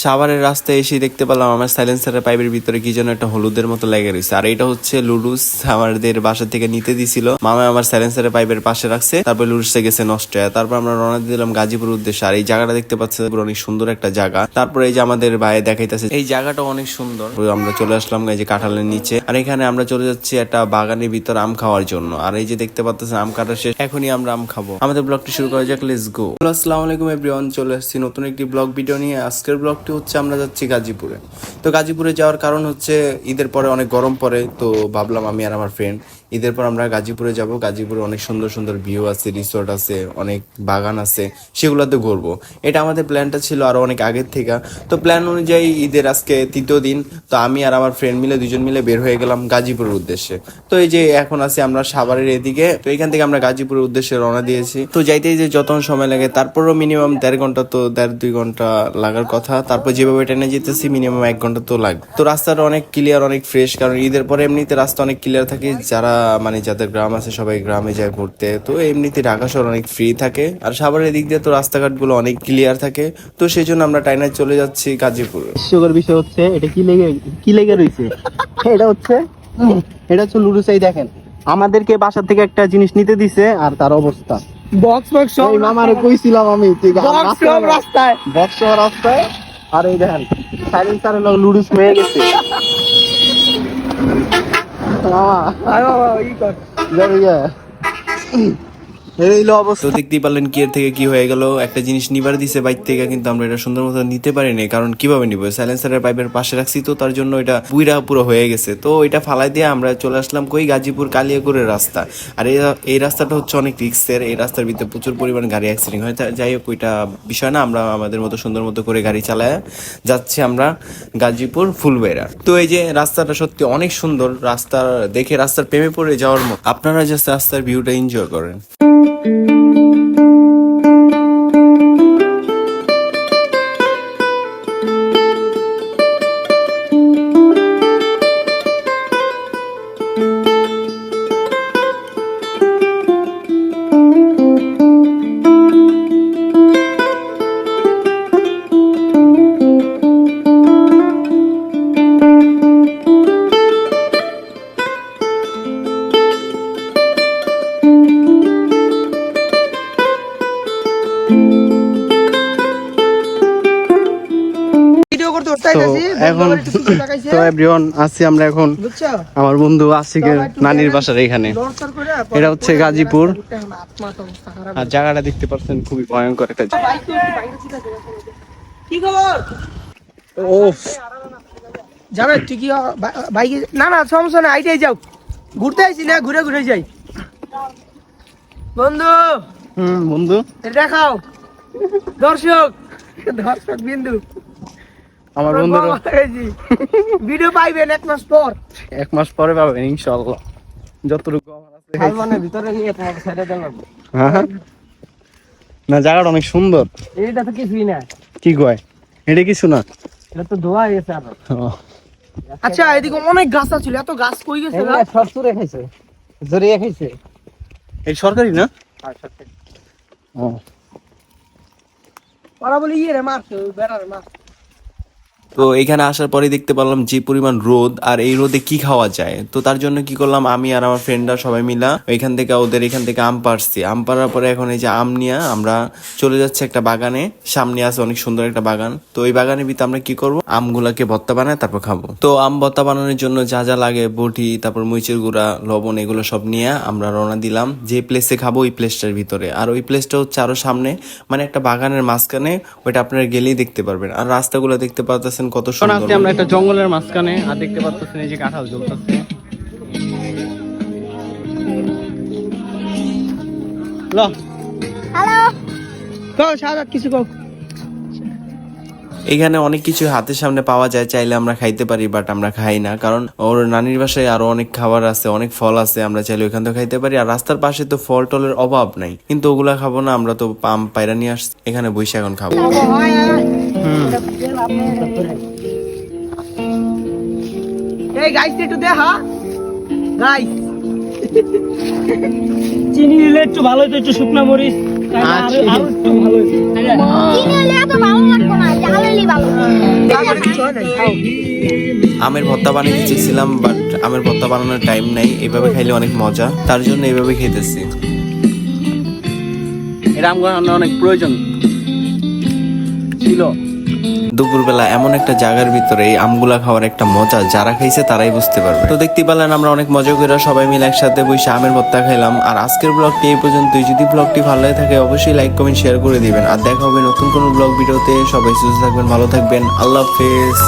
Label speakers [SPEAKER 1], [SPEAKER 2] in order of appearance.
[SPEAKER 1] সাভারের রাস্তায় এসে দেখতে পেলাম আমার সাইলেন্সারের পাইপের ভিতরে কি যেন একটা হলুদের মতো লেগে রয়েছে। আর এটা হচ্ছে লুডুস, আমাদের বাসা থেকে নিতে দিছিল। মামা আমার সাইলেন্সারের পাইপের পাশে রাখছে, তারপর লুডুসে গেছে নষ্ট হয়ে। তারপর আমরা রওনা দিয়ে দিলাম গাজীপুর উদ্দেশ্যে। আর এই জায়গাটা দেখতে পাচ্ছি অনেক সুন্দর একটা জায়গা। তারপরে এই যে আমাদের ভাই দেখাইতেছে এই জায়গাটা অনেক সুন্দর। আমরা চলে আসলাম এই যে কাঁঠালের নিচে। আর এখানে আমরা চলে যাচ্ছি একটা বাগানের ভিতর আম খাওয়ার জন্য। আর এই যে দেখতে পাচ্ছেন আম কাটা শেষ, এখনই আমরা আম খাবো। আমাদের ব্লগটি শুরু করা যাক, লেটস গো। আসসালামু আলাইকুম এভরিওয়ান, চলে আসছি নতুন একটি ব্লগ ভিডিও নিয়ে। আজকের ব্লগটি হচ্ছে আমরা যাচ্ছি গাজীপুরে। তো গাজীপুরে যাওয়ার কারণ হচ্ছে ঈদের পরে অনেক গরম পড়ে, তো ভাবলাম আমি আর আমার ফ্রেন্ড ঈদের পর আমরা গাজীপুরে যাব। গাজীপুরে অনেক সুন্দর সুন্দর ভিউ আছে, রিসোর্ট আছে, অনেক বাগান আছে, সেগুলোতে ঘুরবো। এটা আমাদের প্ল্যানটা ছিল আরো অনেক আগের থেকে। তো প্ল্যান অনুযায়ী ঈদের আজকে তৃতীয় দিন, তো আমি আর আমার ফ্রেন্ড মিলে দুজন মিলে বের হয়ে গেলাম গাজীপুরের উদ্দেশ্যে। তো এই যে এখন আছি আমরা সাভারের এদিকে, তো এখান থেকে আমরা গাজীপুরের উদ্দেশ্যে রওনা দিয়েছি। তো যাইতে যে যত সময় লাগে, তারপরও মিনিমাম 1.5 ঘন্টা, তো 1.5-2 ঘন্টা লাগার কথা। তারপর যেভাবে ট্রেনে যেতেছি মিনিমাম 1 ঘন্টা তো লাগবে। তো রাস্তাটা অনেক ক্লিয়ার, অনেক ফ্রেশ, কারণ ঈদের পরে এমনিতে রাস্তা অনেক ক্লিয়ার থাকে। যারা যাদের গ্রাম আছে সবাই গ্রামে যায় ঘুরতে, তো এমনিতে ঢাকা শহর অনেক ফ্রি থাকে। আর সাভারের দিক দিয়ে তো রাস্তাঘাট গুলো অনেক ক্লিয়ার থাকে। তো সেই জন্য আমরা টাইনায় চলে যাচ্ছি গাজীপুর।
[SPEAKER 2] হাস্যকর বিষয় হচ্ছে এটা কি লেগে রয়েছে, এটা হচ্ছে লুডুসাই। দেখেন আমাদেরকে বাসা থেকে একটা জিনিস নিতে দিছে, আর তার অবস্থা
[SPEAKER 3] বক্স সব
[SPEAKER 2] এই মামারে কইছিলাম আমি, ঠিক
[SPEAKER 3] বক্স সব রাস্তায়।
[SPEAKER 2] আর এই দেখেন সাইলেন্সারের লুডুস হয়ে গেছে। মামা
[SPEAKER 3] আয় বাবা ই কর
[SPEAKER 1] তো দেখতেই পারলেন কি এর থেকে কি হয়ে গেল। একটা জিনিস নিবার দিছে বাইক থেকে, কিন্তু আমরা এটা সুন্দর মতো নিতে পারিনি। কারণ কিভাবে নিব, সাইলেন্সারের পাইপের পাশে রাখছি, তো তার জন্য এটা পুরো হয়ে গেছে। তো এটা ফালাই দিয়ে আমরা চলে আসলাম কই, গাজীপুর কালিয়াকুরের রাস্তা। আর এই রাস্তাটা হচ্ছে অনেক রিস্কের। এই রাস্তার ভিতরে প্রচুর পরিমাণ গাড়ি অ্যাক্সিডেন্ট হয়। যাই হোক, ওইটা বিষয় না, আমরা আমাদের মতো সুন্দর মতো করে গাড়ি চালায় যাচ্ছি আমরা গাজীপুর ফুলবেড়া। তো এই যে রাস্তাটা সত্যি অনেক সুন্দর, রাস্তা দেখে রাস্তার প্রেমে পড়ে যাওয়ার মতো। আপনারা জাস্ট রাস্তার ভিউটা এনজয় করেন।
[SPEAKER 2] আমরা এখন আমার বন্ধু আশিকের নানির বাসার এখানে। এটা হচ্ছে গাজীপুর, আর জায়গাটা দেখতে পাচ্ছেন খুবই ভয়ঙ্কর একটা জায়গা।
[SPEAKER 3] কি খবর?
[SPEAKER 2] ও
[SPEAKER 3] যাবে তুই কি বাইকে? না সমস্যা না, আইটাই যাও। ঘুরতে আইছি না, ঘুরে ঘুরে যাই। বন্ধু
[SPEAKER 2] বন্ধু
[SPEAKER 3] দেখাও দর্শক বিন্দু।
[SPEAKER 2] আমার বন্ধু
[SPEAKER 3] ভিডিও পাইবেন 1 মাস পর।
[SPEAKER 2] 1 মাস পরে পাবেন ইনশাআল্লাহ। যতটুকু আমার আছে
[SPEAKER 3] ভিতরে নিয়ে তোমাকে ছেড়ে দিলাম।
[SPEAKER 2] না, জায়গাটা অনেক সুন্দর।
[SPEAKER 3] এইটা তো কিছুই না।
[SPEAKER 2] কি কয় এটা কিছু না,
[SPEAKER 3] এটা তো ধোয়া গেছে আরো। আচ্ছা, এদিকে অনেক গাছ ছিল, এত গাছ কই গেছে? সব তুলে খাইছে, জড়িয়ে খাইছে।
[SPEAKER 2] এই সরকারি না? ও
[SPEAKER 3] ওরা বলে ইয়ে রে মারছে, বেড়ার মাছ।
[SPEAKER 1] তো এখানে আসার পরে দেখতে পারলাম যে পরিমাণ রোদ, আর এই রোদে কি খাওয়া যায়। তো তার জন্য কি করলাম, আমি আর আমার ফ্রেন্ডরা সবাই মিলা এখান থেকে আম পাড়ছি। আম পাড়ার পরে এখন এই যে আম নিয়ে আমরা চলে যাচ্ছি একটা বাগানে। সামনে আছে অনেক সুন্দর একটা বাগান। তো ওই বাগানের ভিতরে আমরা কি করবো, আমগুলাকে ভর্তা বানায় তারপর খাবো। তো আম ভর্তা বানানোর জন্য যা যা লাগে, বটি, তারপর মরিচের গুঁড়া, লবণ, এগুলো সব নিয়ে আমরা রওনা দিলাম যে প্লেসে খাবো ওই প্লেসটার ভিতরে। আর ওই প্লেসটা হচ্ছে আরো সামনে, একটা বাগানের মাঝখানে। ওইটা আপনারা গেলেই দেখতে পারবেন। আর রাস্তাগুলো দেখতে পাচ্ছেন কত সুন্দর।
[SPEAKER 2] আমরা একটা জঙ্গলের মাঝখানে, আর দেখতে পাচ্ছেন এই যে কাঁঠাল জ্বলতেছে।
[SPEAKER 1] এখানে অনেক কিছু হাতের সামনে পাওয়া যায়, চাইলে আমরা খাইতে পারি, বাট আমরা খাই না। কারণ ওর নানির বাসায় আরো অনেক খাবার আছে, অনেক ফল আছে, আমরা চাইলে ওইখান থেকে খাইতে পারি। আর রাস্তার পাশে তো ফল টলের অভাব নাই, কিন্তু ওগুলা খাবো না। আমরা তো পাম পায়রা নিয়ে আসছি, এখানে বসে এখন খাবো।
[SPEAKER 3] এই গাইস একটু দেখা, গাইস চিনি দিলে একটু ভালো হতো, একটু শুকনা মরিচ
[SPEAKER 2] আচ্ছা।
[SPEAKER 4] কিনে এত ভালো লাগতো না, জাল হইলে ভালো।
[SPEAKER 1] আমের ভর্তা বানিয়ে চেয়েছিলাম, বাট আমের ভর্তা বানানোর টাইম নাই। এইভাবে খাইলে অনেক মজা, তার জন্য এইভাবে খেতেছি।
[SPEAKER 2] এটা আমার অনেক প্রয়োজন ছিল।
[SPEAKER 1] দুপুরবেলা এমন একটা জায়গার ভিতরে এই আমগুলা খাওয়ার একটা মজা যারা খাইছে তারাই বুঝতে পারবে। তো দেখতে পেলেন আমরা অনেক মজা করে সবাই মিলে একসাথে বসে আমের ভর্তা খাইলাম। আর আজকের ব্লগটি এই পর্যন্তই। যদি ব্লগটি ভালো লাগে থাকে অবশ্যই লাইক কমেন্ট শেয়ার করে দিবেন। আর দেখা হবে নতুন কোনো ব্লগ ভিডিওতে। সবাই সুস্থ থাকবেন, ভালো থাকবেন। আল্লাহ হাফেজ।